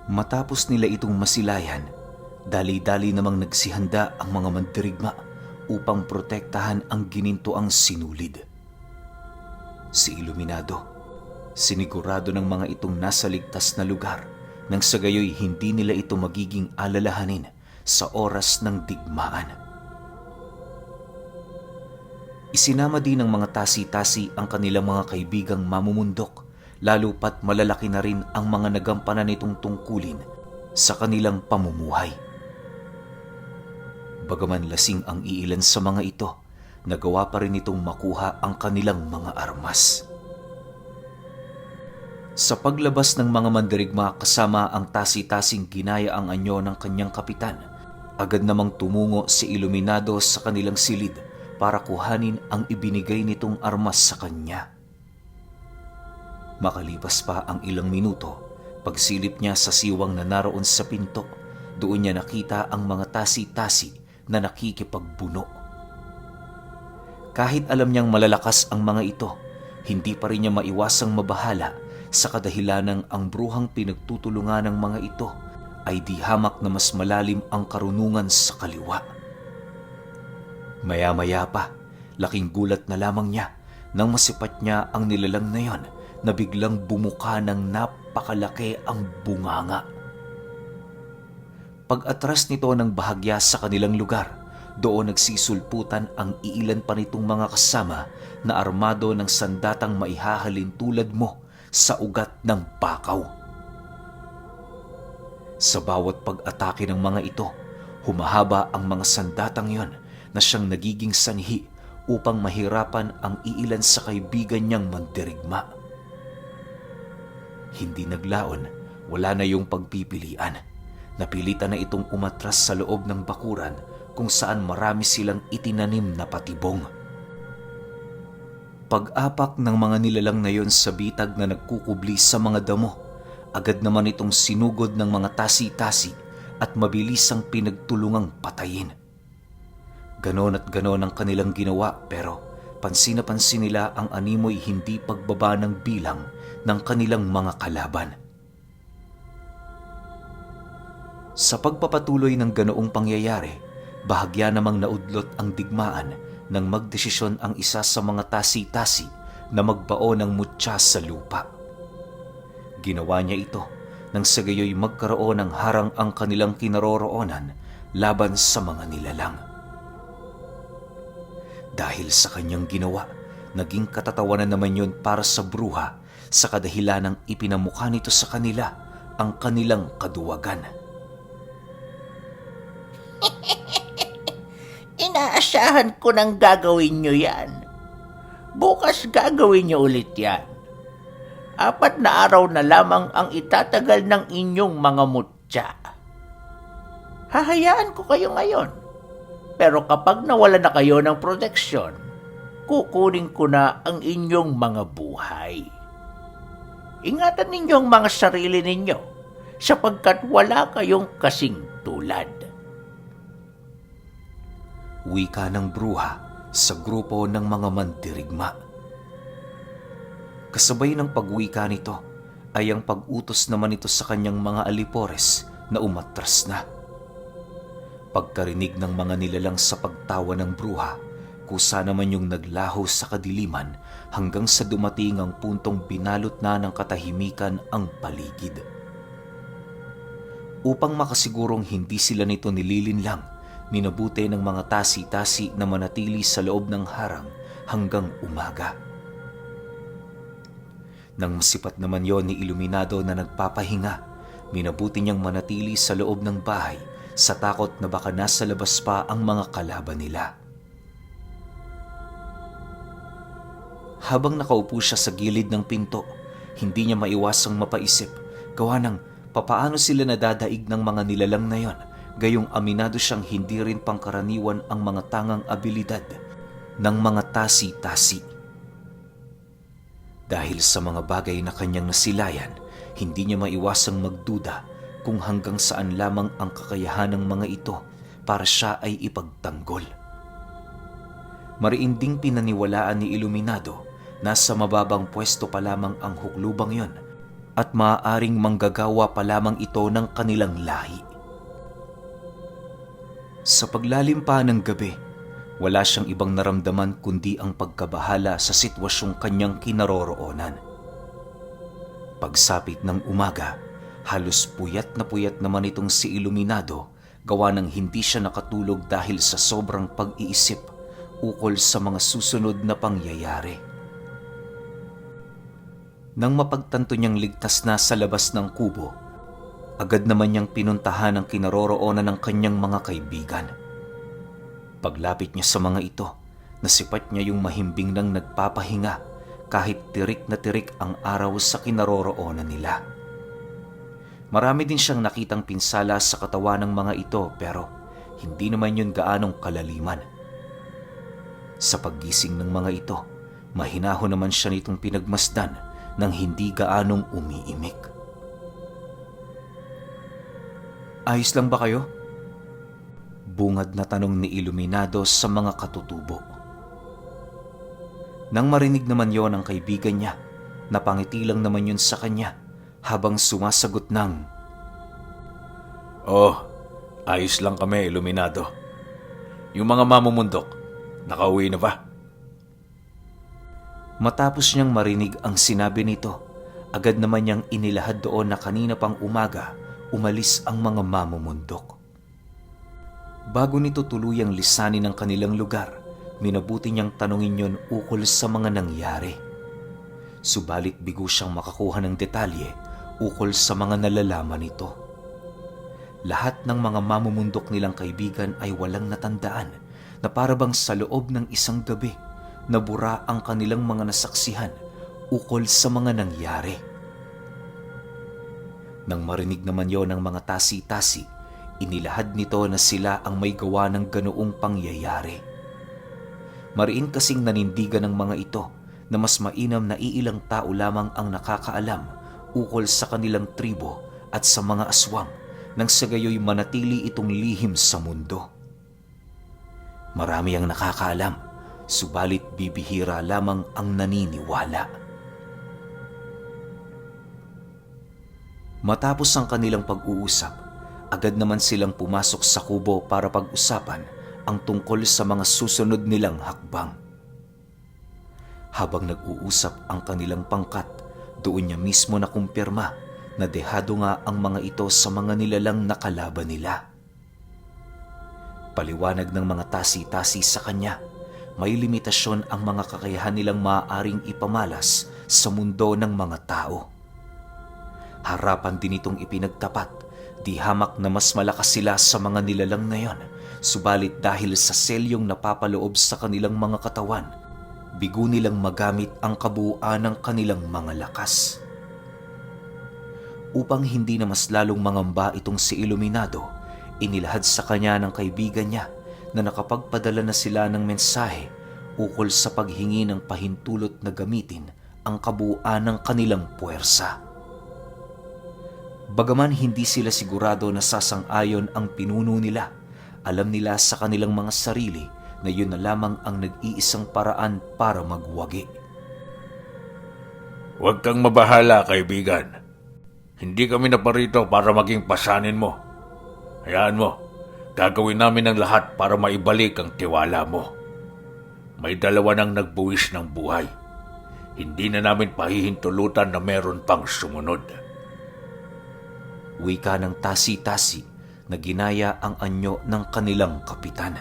Matapos nila itong masilayan, dali-dali namang nagsihanda ang mga mandirigma upang protektahan ang ginintoang sinulid. Si Iluminado, sinigurado ng mga itong nasa ligtas na lugar nang sa gayoy hindi nila ito magiging alalahanin sa oras ng digmaan. Isinama din ng mga tasi-tasi ang kanilang mga kaibigang mamumundok, lalo pat malalaki na rin ang mga nagampanan nitong tungkulin sa kanilang pamumuhay. Bagaman lasing ang iilan sa mga ito, nagawa pa rin itong makuha ang kanilang mga armas. Sa paglabas ng mga mandirigma kasama ang tasi-tasing ginaya ang anyo ng kanyang kapitan, agad namang tumungo si Iluminado sa kanilang silid para kuhanin ang ibinigay nitong armas sa kanya. Makalipas pa ang ilang minuto, pagsilip niya sa siwang na naroon sa pinto, doon niya nakita ang mga tasi-tasi na nakikipagbuno. Kahit alam niyang malalakas ang mga ito, hindi pa rin niya maiwasang mabahala sa kadahilanang ang bruhang pinagtutulungan ng mga ito ay di hamak na mas malalim ang karunungan sa kaliwa. Maya-maya pa, laking gulat na lamang niya nang masipat niya ang nilalang na yon na biglang bumuka ng napakalaki ang bunganga. Pag-atras nito ng bahagya sa kanilang lugar, doon nagsisulputan ang iilan pa nitong mga kasama na armado ng sandatang maihahalin tulad mo sa ugat ng bakaw. Sa bawat pag-atake ng mga ito, humahaba ang mga sandatang yon na siyang nagiging sanhi upang mahirapan ang iilan sa kaibigan niyang mandirigma. Hindi naglaon, wala na yung pagpipilian. Napilitan na itong umatras sa loob ng bakuran kung saan marami silang itinanim na patibong. Pag-apak ng mga nilalang na yon sa bitag na nagkukubli sa mga damo, agad naman itong sinugod ng mga tasi-tasi at mabilis ang pinagtulungang patayin. Ganon at ganon ang kanilang ginawa, pero pansin na pansin nila ang animoy hindi pagbaba ng bilang ng kanilang mga kalaban. Sa pagpapatuloy ng ganoong pangyayari, bahagya namang naudlot ang digmaan nang magdesisyon ang isa sa mga tasi-tasi na magbao ng mutya sa lupa. Ginawa niya ito nang sa gayoy magkaroon ng harang ang kanilang kinaroroonan laban sa mga nilalang. Dahil sa kanyang ginawa, naging katatawanan naman yun para sa bruha sa kadahilanang ipinamukha nito sa kanila ang kanilang kaduwagan. Inaasahan ko nang gagawin nyo yan. Bukas gagawin nyo ulit yan. 4 na araw na lamang ang itatagal ng inyong mga mutya. Hahayaan ko kayo ngayon. Pero kapag nawala na kayo ng proteksyon, kukunin ko na ang inyong mga buhay. Ingatan ninyo ang mga sarili ninyo sapagkat wala kayong kasing tulad. Wika ng bruha sa grupo ng mga mandirigma. Kasabay ng pagwika nito ay ang pag-utos naman ito sa kanyang mga alipores na umatras na. Pagkarinig ng mga nilalang sa pagtawa ng bruha, kusa naman yung naglaho sa kadiliman hanggang sa dumating ang puntong binalot na ng katahimikan ang paligid. Upang makasigurong hindi sila nito nililinlang, minabuti ng mga tasi-tasi na manatili sa loob ng harang hanggang umaga. Nang masipat naman yon ni Iluminado na nagpapahinga, minabuti niyang manatili sa loob ng bahay sa takot na baka nasa labas pa ang mga kalaban nila. Habang nakaupo siya sa gilid ng pinto, hindi niya maiwasang mapaisip gawa ng papaano sila nadadaig ng mga nilalang na yon, gayong aminado siyang hindi rin pangkaraniwan ang mga tangang abilidad ng mga tasi-tasi. Dahil sa mga bagay na kanyang nasilayan, hindi niya maiwasang magduda kung hanggang saan lamang ang kakayahan ng mga ito para siya ay ipagtanggol. Mariinding pinaniwalaan ni Iluminado na sa mababang pwesto pa lamang ang huklubang yon at maaaring manggagawa pa lamang ito ng kanilang lahi. Sa paglalim pa ng gabi, wala siyang ibang naramdaman kundi ang pagkabahala sa sitwasyong kanyang kinaroroonan. Pagsapit ng umaga, halos puyat naman itong si Iluminado gawa ng hindi siya nakatulog dahil sa sobrang pag-iisip ukol sa mga susunod na pangyayari. Nang mapagtanto niyang ligtas na sa labas ng kubo, agad naman niyang pinuntahan ang kinaroroonan ng kanyang mga kaibigan. Paglapit niya sa mga ito, nasipat niya yung mahimbing nang nagpapahinga kahit tirik na tirik ang araw sa kinaroroonan nila. Marami din siyang nakitang pinsala sa katawan ng mga ito pero hindi naman yun gaanong kalaliman. Sa paggising ng mga ito, mahinahon naman siya nitong pinagmasdan nang hindi gaanong umiimik. "Ayos lang ba kayo?" Bungad na tanong ni Iluminado sa mga katutubo. Nang marinig naman yon ang kaibigan niya, napangiti lang naman yun sa kanya habang sumasagot ng, "Oh, ayos lang kami, Iluminado. Yung mga mamumundok, nakauwi na ba?" Matapos niyang marinig ang sinabi nito, agad naman niyang inilahad doon na kanina pang umaga umalis ang mga mamumundok. Bago nito tuluyang lisanin ang kanilang lugar, minabuti niyang tanungin yon ukol sa mga nangyari. Subalit bigo siyang makakuha ng detalye ukol sa mga nalalaman nito. Lahat ng mga mamumundok nilang kaibigan ay walang natandaan na parabang sa loob ng isang gabi nabura ang kanilang mga nasaksihan ukol sa mga nangyari. Nang marinig naman yon ng mga tasi-tasi, inilahad nito na sila ang may gawa ng ganoong pangyayari. Mariin kasing nanindigan ng mga ito na mas mainam na iilang tao lamang ang nakakaalam ukol sa kanilang tribo at sa mga aswang nang sa gayoy manatili itong lihim sa mundo. Marami ang nakakaalam, subalit bibihira lamang ang naniniwala. Matapos ang kanilang pag-uusap, agad naman silang pumasok sa kubo para pag-usapan ang tungkol sa mga susunod nilang hakbang. Habang nag-uusap ang kanilang pangkat, doon niya mismo nakumpirma na dehado nga ang mga ito sa mga nilalang na kalaban nila. Paliwanag ng mga tasi-tasi sa kanya, may limitasyon ang mga kakayahan nilang maaaring ipamalas sa mundo ng mga tao. Harapan din itong ipinagtapat, di hamak na mas malakas sila sa mga nilalang na yon, subalit dahil sa selyong napapaloob sa kanilang mga katawan, bigo nilang magamit ang kabuuan ng kanilang mga lakas. Upang hindi na mas lalong mangamba itong si Iluminado, inilahad sa kanya ng kaibigan niya na nakapagpadala na sila ng mensahe ukol sa paghingi ng pahintulot na gamitin ang kabuuan ng kanilang puwersa. Bagaman hindi sila sigurado na sasang-ayon ang pinuno nila, alam nila sa kanilang mga sarili na yun na lamang ang nag-iisang paraan para magwagi. "Huwag kang mabahala, kaibigan. Hindi kami naparito para maging pasanin mo. Hayaan mo, gagawin namin ang lahat para maibalik ang tiwala mo. May dalawa nang nagbuwis ng buhay. Hindi na namin pahihintulutan na meron pang sumunod." Wika ng tasi-tasi na ginaya ang anyo ng kanilang kapitan.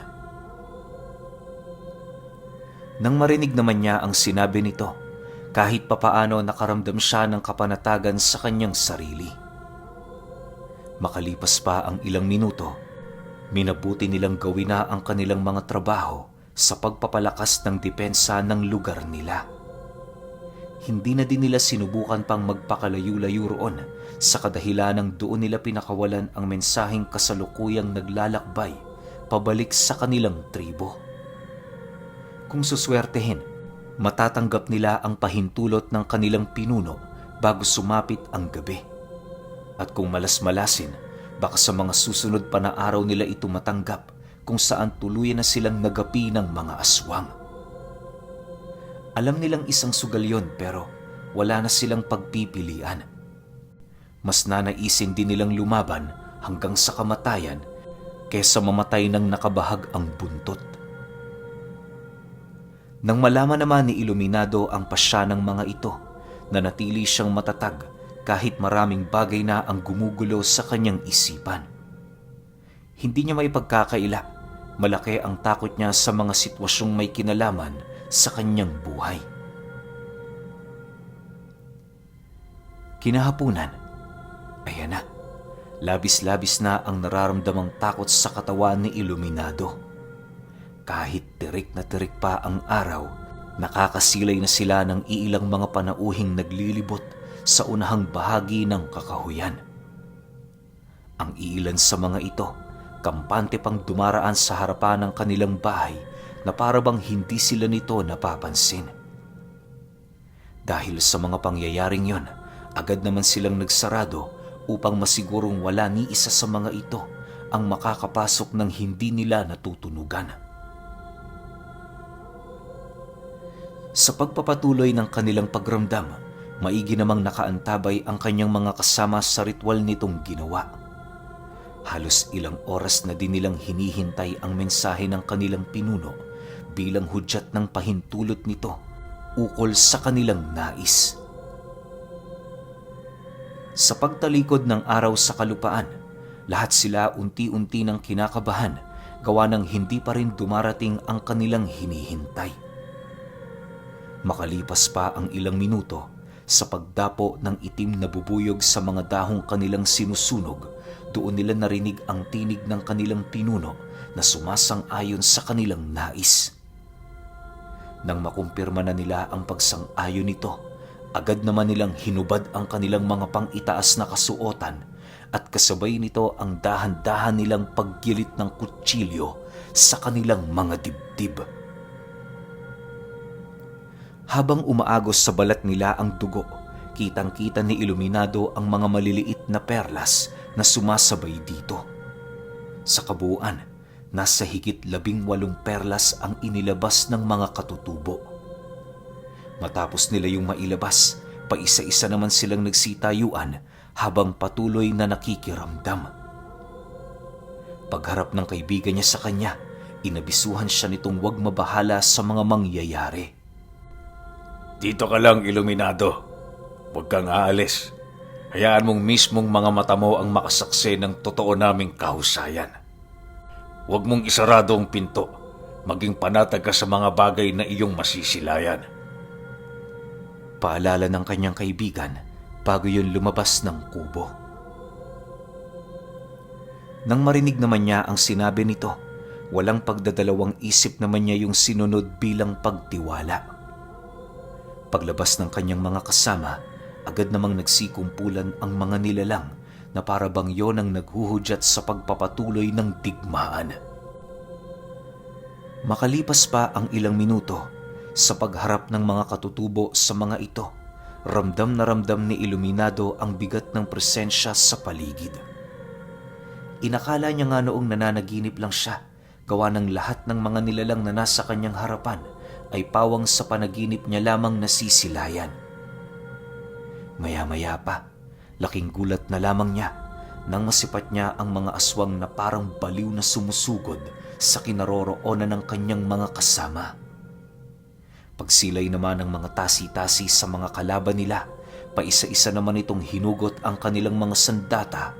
Nang marinig naman niya ang sinabi nito, kahit papaano nakaramdam siya ng kapanatagan sa kanyang sarili. Makalipas pa ang ilang minuto, minabuti nilang gawin na ang kanilang mga trabaho sa pagpapalakas ng depensa ng lugar nila. Hindi na din nila sinubukan pang magpakalayo-layo roon sa kadahilanang doon nila pinakawalan ang mensaheng kasalukuyang naglalakbay pabalik sa kanilang tribo. Kung suswertehin, matatanggap nila ang pahintulot ng kanilang pinuno bago sumapit ang gabi. At kung malas-malasin, baka sa mga susunod pa na araw nila ito matanggap kung saan tuluyan na silang nagapi ng mga aswang. Alam nilang isang sugal yon pero wala na silang pagpipilian. Mas nanaisin din nilang lumaban hanggang sa kamatayan kesa mamatay ng nakabahag ang buntot. Nang malaman naman ni Iluminado ang pasya ng mga ito, nanatili siyang matatag kahit maraming bagay na ang gumugulo sa kanyang isipan. Hindi niya maipagkakaila, malaki ang takot niya sa mga sitwasyong may kinalaman sa kanyang buhay. Kinahapunan, ayan na, labis-labis na ang nararamdamang takot sa katawan ni Iluminado. Kahit tirik na tirik pa ang araw, nakakasilay na sila ng iilang mga panauhing naglilibot sa unahang bahagi ng kakahuyan. Ang iilan sa mga ito, kampante pang dumaraan sa harapan ng kanilang bahay na para bang hindi sila nito napapansin. Dahil sa mga pangyayaring yon, agad naman silang nagsarado upang masigurong wala ni isa sa mga ito ang makakapasok ng hindi nila natutunugan. Sa pagpapatuloy ng kanilang pagramdam, maigi namang nakaantabay ang kanyang mga kasama sa ritual nitong ginawa. Halos ilang oras na din nilang hinihintay ang mensahe ng kanilang pinuno bilang hudyat ng pahintulot nito ukol sa kanilang nais. Sa pagtalikod ng araw sa kalupaan, lahat sila unti-unti nang kinakabahan gawa ng hindi pa rin dumarating ang kanilang hinihintay. Makalipas pa ang ilang minuto, sa pagdapo ng itim na bubuyog sa mga dahong kanilang sinusunog, doon nila narinig ang tinig ng kanilang pinuno na sumasang-ayon sa kanilang nais. Nang makumpirma na nila ang pagsang-ayon nito, agad naman nilang hinubad ang kanilang mga pang-itaas na kasuotan at kasabay nito ang dahan-dahan nilang paggilit ng kutsilyo sa kanilang mga dibdib. Habang umaagos sa balat nila ang dugo, kitang-kita ni Iluminado ang mga maliliit na perlas na sumasabay dito. Sa kabuuan, nasa higit 18 perlas ang inilabas ng mga katutubo. Matapos nila yung mailabas, paisa-isa naman silang nagsitayuan habang patuloy na nakikiramdam. Pagharap ng kaibigan niya sa kanya, inabisuhan siya nitong huwag mabahala sa mga mangyayari. Dito ka lang, Iluminado. Huwag kang aalis. Hayaan mong mismong mga mata mo ang makasaksi ng totoo naming kahusayan. Huwag mong isarado ang pinto. Maging panatag ka sa mga bagay na iyong masisilayan. Paalala ng kanyang kaibigan bago yun lumabas ng kubo. Nang marinig naman niya ang sinabi nito, walang pagdadalawang isip naman niya yung sinunod bilang pagtiwala. Paglabas ng kanyang mga kasama, agad namang nagsikumpulan ang mga nilalang na para bang yon ang naghuhudyat sa pagpapatuloy ng digmaan. Makalipas pa ang ilang minuto, sa pagharap ng mga katutubo sa mga ito, ramdam na ramdam ni Iluminado ang bigat ng presensya sa paligid. Inakala niya nga noong nananaginip lang siya, gawa ng lahat ng mga nilalang na nasa kanyang harapan ay pawang sa panaginip niya lamang nasisilayan. Maya-maya pa, laking gulat na lamang niya nang masipat niya ang mga aswang na parang baliw na sumusugod sa kinaroroonan ng kanyang mga kasama. Pagsilay naman ng mga tasi-tasi sa mga kalaban nila, paisa-isa naman itong hinugot ang kanilang mga sandata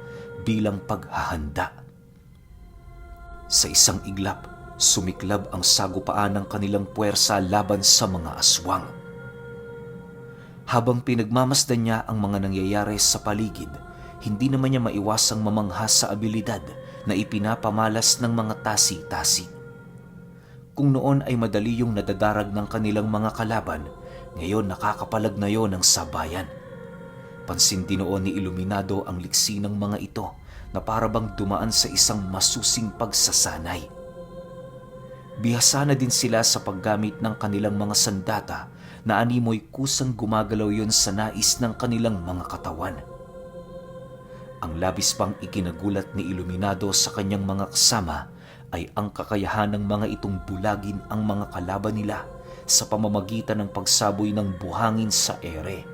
bilang paghahanda. Sa isang iglap, sumiklab ang sagupaan ng kanilang puwersa laban sa mga aswang. Habang pinagmamasdan niya ang mga nangyayari sa paligid, hindi naman niya maiwasang mamangha sa abilidad na ipinapamalas ng mga tasi-tasi. Kung noon ay madali yung nadadarag ng kanilang mga kalaban, ngayon nakakapalag na yon ang sabayan. Pansin din noon ni Iluminado ang liksi ng mga ito na parabang dumaan sa isang masusing pagsasanay. Bihasa na din sila sa paggamit ng kanilang mga sandata na animoy kusang gumagalaw yon sa nais ng kanilang mga katawan. Ang labis pang ikinagulat ni Iluminado sa kanyang mga kasama ay ang kakayahan ng mga itong bulagin ang mga kalaban nila sa pamamagitan ng pagsaboy ng buhangin sa ere.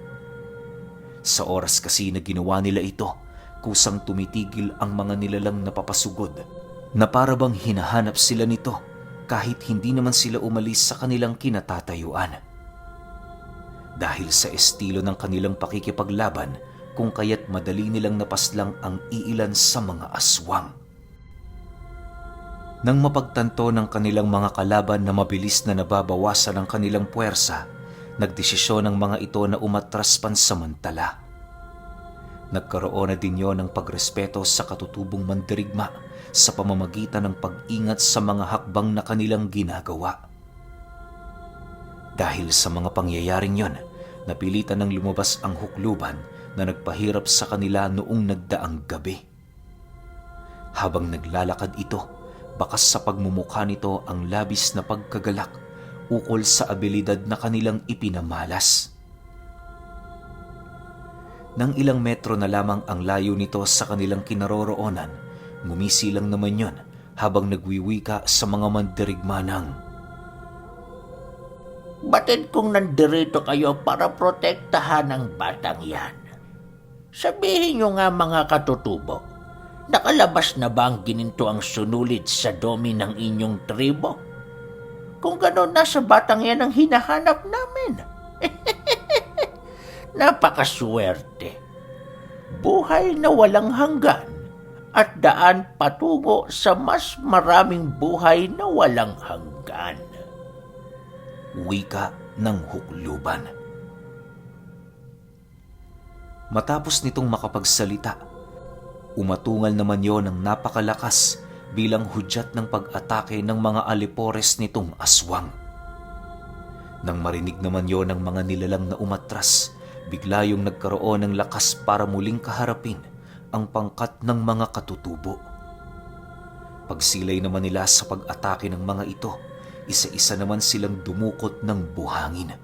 Sa oras kasi na ginawa nila ito, kusang tumitigil ang mga nilalang napapasugod na para bang hinahanap sila nito kahit hindi naman sila umalis sa kanilang kinatatayuan. Dahil sa estilo ng kanilang pakikipaglaban, kung kaya't madali nilang napaslang ang iilan sa mga aswang. Nang mapagtanto ng kanilang mga kalaban na mabilis na nababawasan ang kanilang puwersa, nagdesisyon ng mga ito na umatras pansamantala. Nagkaroon na din yon ng pagrespeto sa katutubong mandirigma sa pamamagitan ng pag-ingat sa mga hakbang na kanilang ginagawa. Dahil sa mga pangyayaring yon, napilitan ng lumabas ang hukluban na nagpahirap sa kanila noong nagdaang gabi. Habang naglalakad ito, bakas sa pagmumukha nito ang labis na pagkagalak ukol sa abilidad na kanilang ipinamalas. Nang ilang metro na lamang ang layo nito sa kanilang kinaroroonan, ngumisilang naman yon habang nagwiwika sa mga mandirigma ng, Batid kong nandirito kayo para protektahan ang batang yan. Sabihin nyo nga mga katutubo, nakalabas na ba ang gininto ang sunulid sa domi ng inyong tribo? Kung gano'n, nasa batang yan ang hinahanap namin. Napakaswerte. Buhay na walang hanggan at daan patungo sa mas maraming buhay na walang hanggan. wika ng hukluban. Matapos nitong makapagsalita, umatungal naman yon ng napakalakas bilang hudyat ng pag-atake ng mga alipores nitong aswang. Nang marinig naman yon ng mga nilalang na umatras, bigla yung nagkaroon ng lakas para muling kaharapin ang pangkat ng mga katutubo. Pagsilay naman nila sa pag-atake ng mga ito, isa-isa naman silang dumukot ng buhangin.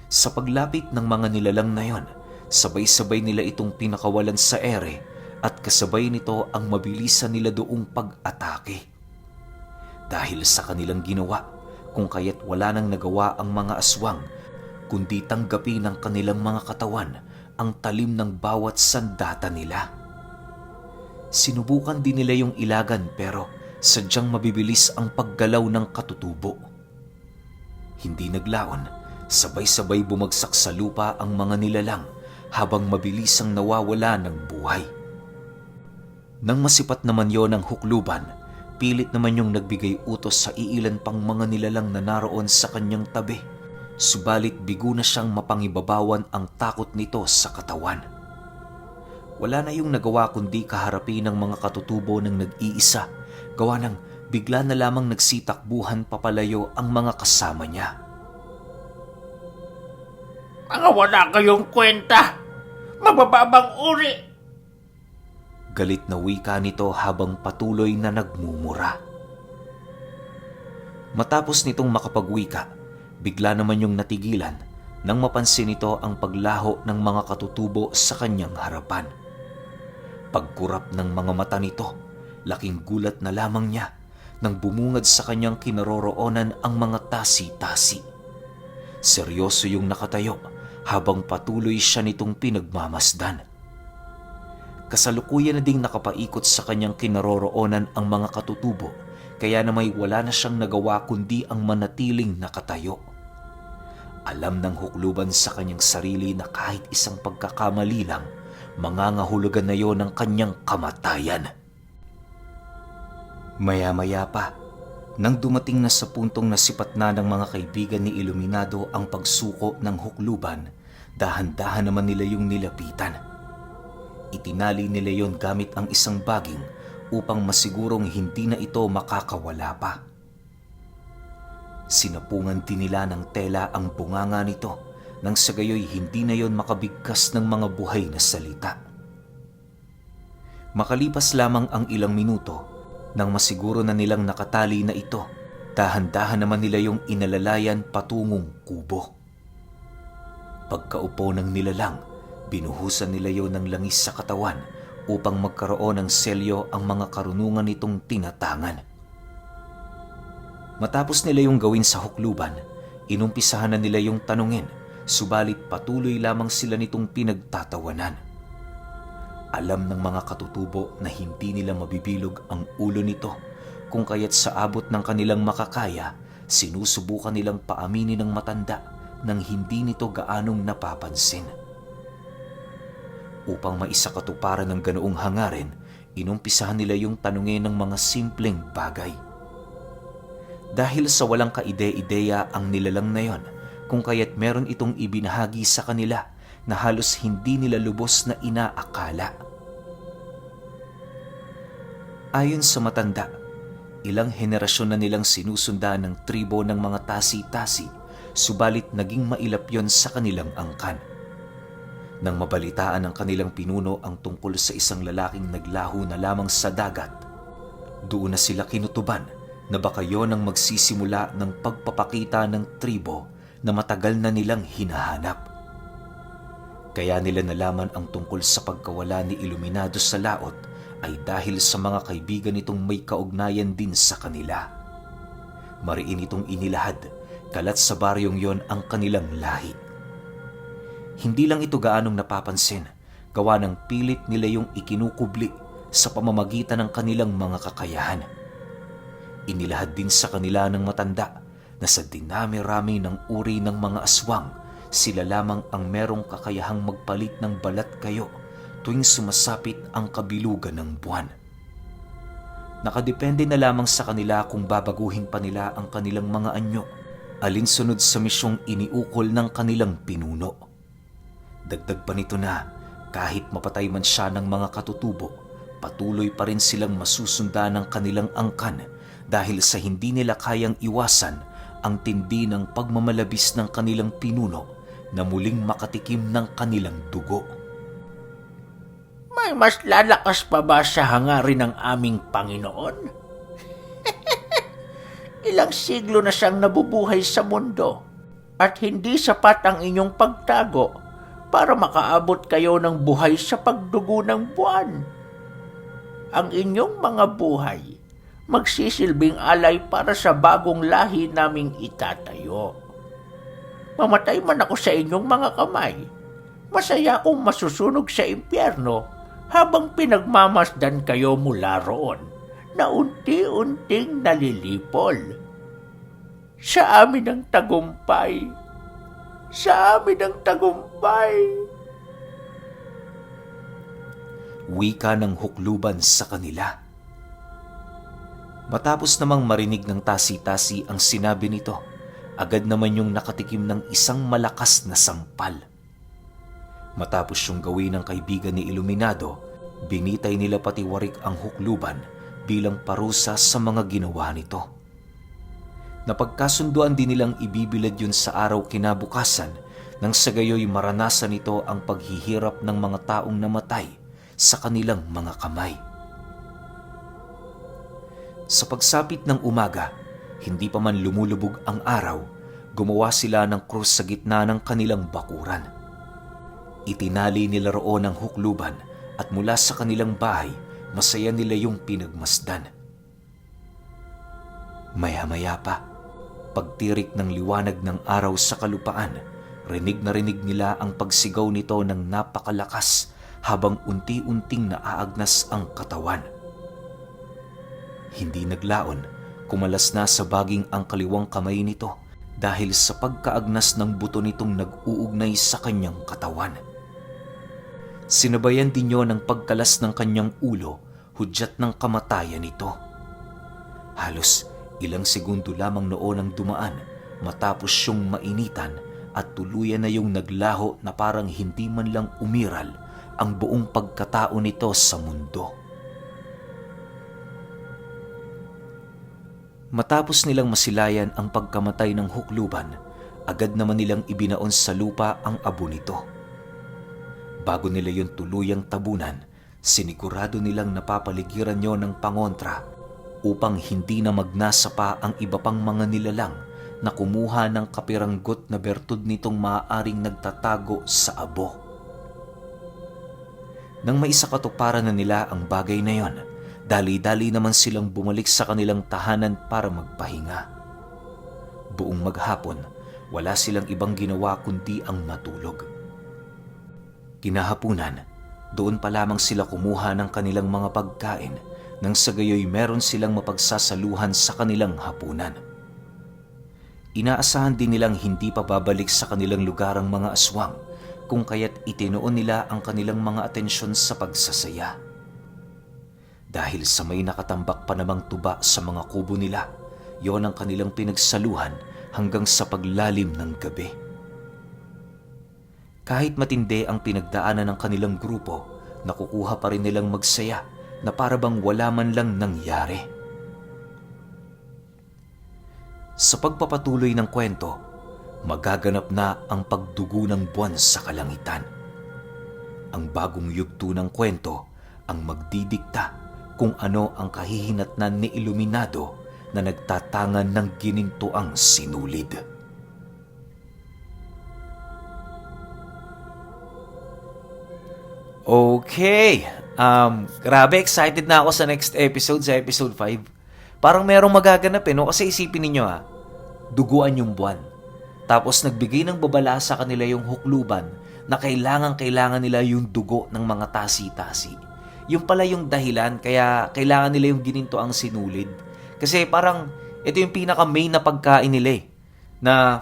Sa paglapit ng mga nilalang na yon, sabay-sabay nila itong pinakawalan sa ere at kasabay nito ang mabilisan nila doong pag-atake. Dahil sa kanilang ginawa, kung kaya't wala nang nagawa ang mga aswang, kundi tanggapin ng kanilang mga katawan ang talim ng bawat sandata nila. Sinubukan din nila yung ilagan pero sadyang mabibilis ang paggalaw ng katutubo. Hindi naglaon, sabay-sabay bumagsak sa lupa ang mga nilalang habang mabilisang nawawala ng buhay. Nang masipat naman yon ng hukluban, pilit naman yung nagbigay utos sa iilan pang mga nilalang na naroon sa kanyang tabi. Subalit bigo na siyang mapangibabawan ang takot nito sa katawan. Wala na yung nagawa kundi kaharapin ng mga katutubo ng nag-iisa, gawa ng bigla na lamang nagsitakbuhan papalayo ang mga kasama niya. Mga wala kayong kwenta! Mabababang uri! Galit na wika nito habang patuloy na nagmumura. Matapos nitong makapagwika, bigla naman yung natigilan nang mapansin nito ang paglaho ng mga katutubo sa kanyang harapan. Pagkurap ng mga mata nito, laking gulat na lamang niya nang bumungad sa kanyang kinaroroonan ang mga tasi-tasi. Seryoso yung nakatayo habang patuloy siya nitong pinagmamasdan. Kasalukuyan na ding nakapaikot sa kanyang kinaroroonan ang mga katutubo, kaya na may wala na siyang nagawa kundi ang manatiling nakatayo. Alam ng hukluban sa kanyang sarili na kahit isang pagkakamali lang, mangangahulugan na yon ng kanyang kamatayan. Maya-maya pa, nang dumating na sa puntong nasipat na ng mga kaibigan ni Iluminado ang pagsuko ng hukluban, dahan-dahan naman nila yung nilapitan. Itinali nila yon gamit ang isang baging upang masigurong hindi na ito makakawala pa. Sinapungan din nila ng tela ang bunganga nito nang sa gayoy hindi na yon makabigkas ng mga buhay na salita. Makalipas lamang ang ilang minuto, nang masiguro na nilang nakatali na ito, dahan-dahan naman nila yung inalalayan patungong kubo. Pagkaupo ng nilalang, binuhusan nila yon ng langis sa katawan upang magkaroon ng selyo ang mga karunungan nitong tinatangan. Matapos nila yung gawin sa hukluban, inumpisahan na nila yung tanungin subalit patuloy lamang sila nitong pinagtatawanan. Alam ng mga katutubo na hindi nila mabibilog ang ulo nito, kung kaya't sa abot ng kanilang makakaya, sinusubukan nilang paaminin ng matanda nang hindi nito gaanong napapansin. Upang maisakatuparan ng ganoong hangarin, inumpisahan nila yung tanungin ng mga simpleng bagay. Dahil sa walang kaide-ideya ang nilalang na yon, kung kaya't meron itong ibinahagi sa kanila na halos hindi nila lubos na inaakala. Ayon sa matanda, ilang henerasyon na nilang sinusundan ng tribo ng mga tasi-tasi, subalit naging mailap yon sa kanilang angkan. Nang mabalitaan ng kanilang pinuno ang tungkol sa isang lalaking naglaho na lamang sa dagat, doon na sila kinutuban na baka yon ang magsisimula ng pagpapakita ng tribo na matagal na nilang hinahanap. Kaya nila nalaman ang tungkol sa pagkawala ni Iluminado sa laot ay dahil sa mga kaibigan nitong may kaugnayan din sa kanila. Mariin itong inilahad, kalat sa baryong yon ang kanilang lahi. Hindi lang ito gaanong napapansin, gawa ng pilit nila yung ikinukubli sa pamamagitan ng kanilang mga kakayahan. Inilahad din sa kanila ng matanda na sa dinami-rami ng uri ng mga aswang, sila lamang ang merong kakayahang magpalit ng balat kayo tuwing sumasapit ang kabilugan ng buwan. Nakadepende na lamang sa kanila kung babaguhin pa nila ang kanilang mga anyo, alinsunod sa misyong iniukol ng kanilang pinuno. Dagdag pa nito na kahit mapatay man siya ng mga katutubo, patuloy pa rin silang masusundan ng kanilang angkan dahil sa hindi nila kayang iwasan ang tindi ng pagmamalabis ng kanilang pinuno na muling makatikim ng kanilang dugo. May mas lalakas pa ba sa hangarin ng aming Panginoon? Ilang siglo na siyang nabubuhay sa mundo at hindi sapat ang inyong pagtago para makaabot kayo ng buhay sa pagdugo ng buwan. Ang inyong mga buhay magsisilbing alay para sa bagong lahi naming itatayo. Mamatay man ako sa inyong mga kamay, masaya akong masusunog sa impyerno habang pinagmamasdan kayo mula roon na unti-unting nalilipol. Sa amin ang tagumpay! Sa amin ang tagumpay! Wika ng hukluban sa kanila. Matapos namang marinig ng tasi-tasi ang sinabi nito, agad naman yung nakatikim ng isang malakas na sampal. Matapos yung gawin ng kaibigan ni Iluminado, binitay nila pati warik ang hukluban bilang parusa sa mga ginawa nito. Napagkasunduan din nilang ibibilad yun sa araw kinabukasan nang sa gayoy maranasan nito ang paghihirap ng mga taong namatay sa kanilang mga kamay. Sa pagsapit ng umaga, hindi pa man lumulubog ang araw, gumawa sila ng krus sa gitna ng kanilang bakuran. Itinali nila roon ang hukluban at mula sa kanilang bahay, masaya nila yung pinagmasdan. Maya-maya pa, pagtirik ng liwanag ng araw sa kalupaan, rinig na rinig nila ang pagsigaw nito ng napakalakas habang unti-unting naaagnas ang katawan. Hindi naglaon, kumalas na sa baging ang kaliwang kamay nito dahil sa pagkaagnas ng buto nitong nag-uugnay sa kanyang katawan. Sinabayan din yon ng pagkalas ng kanyang ulo, hudyat ng kamatayan nito. Halos ilang segundo lamang noon ang dumaan matapos siyang mainitan at tuluyan na yung naglaho na parang hindi man lang umiral ang buong pagkatao nito sa mundo. Matapos nilang masilayan ang pagkamatay ng hukluban, agad naman nilang ibinaon sa lupa ang abo nito. Bago nila yun tuluyang tabunan, sinigurado nilang napapaligiran yon ng pangontra upang hindi na magnasa pa ang iba pang mga nilalang na kumuha ng kapiranggot na bertud nitong maaaring nagtatago sa abo. Nang maisakatuparan na nila ang bagay na yon, dali-dali naman silang bumalik sa kanilang tahanan para magpahinga. Buong maghapon, wala silang ibang ginawa kundi ang matulog. Kinahapunan, doon pa lamang sila kumuha ng kanilang mga pagkain nang sa gayoy meron silang mapagsasaluhan sa kanilang hapunan. Inaasahan din nilang hindi pa babalik sa kanilang lugar ang mga aswang kung kaya't itinoon nila ang kanilang mga atensyon sa pagsasaya. Dahil sa may nakatambak pa namang tuba sa mga kubo nila, yon ang kanilang pinagsaluhan hanggang sa paglalim ng gabi. Kahit matindi ang pinagdaanan ng kanilang grupo, nakukuha pa rin nilang magsaya na para bang wala man lang nangyari. Sa pagpapatuloy ng kwento, magaganap na ang pagdugo ng buwan sa kalangitan. Ang bagong yugto ng kwento ang magdidikta kung ano ang kahihinatnan ni Iluminado na nagtatangan ng ginintoang sinulid. Okay. Grabe, excited na ako sa next episode, sa episode 5. Parang merong magaganap no? Kasi isipin ninyo duguan yung buwan. Tapos nagbigay ng babala sa kanila yung hukluban na kailangan nila yung dugo ng mga tasi-tasi. Yung pala yung dahilan kaya kailangan nila yung gininto ang sinulid. Kasi parang ito yung pinaka-main na pagkain nila na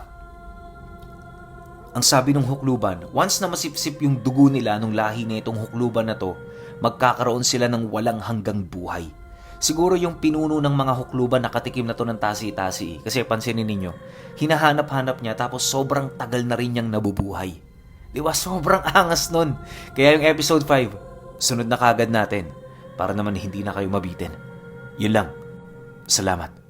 ang sabi ng hukluban, once na masipsip yung dugo nila nung lahi na itong hukluban na to, magkakaroon sila ng walang hanggang buhay. Siguro yung pinuno ng mga hukluban nakatikim na to ng tasi-tasi. Kasi pansinin ninyo, hinahanap-hanap niya tapos sobrang tagal na rin niyang nabubuhay. Diba? Sobrang angas nun. Kaya yung episode 5, sunod na kagad natin para naman hindi na kayo mabitin. Yun lang. Salamat.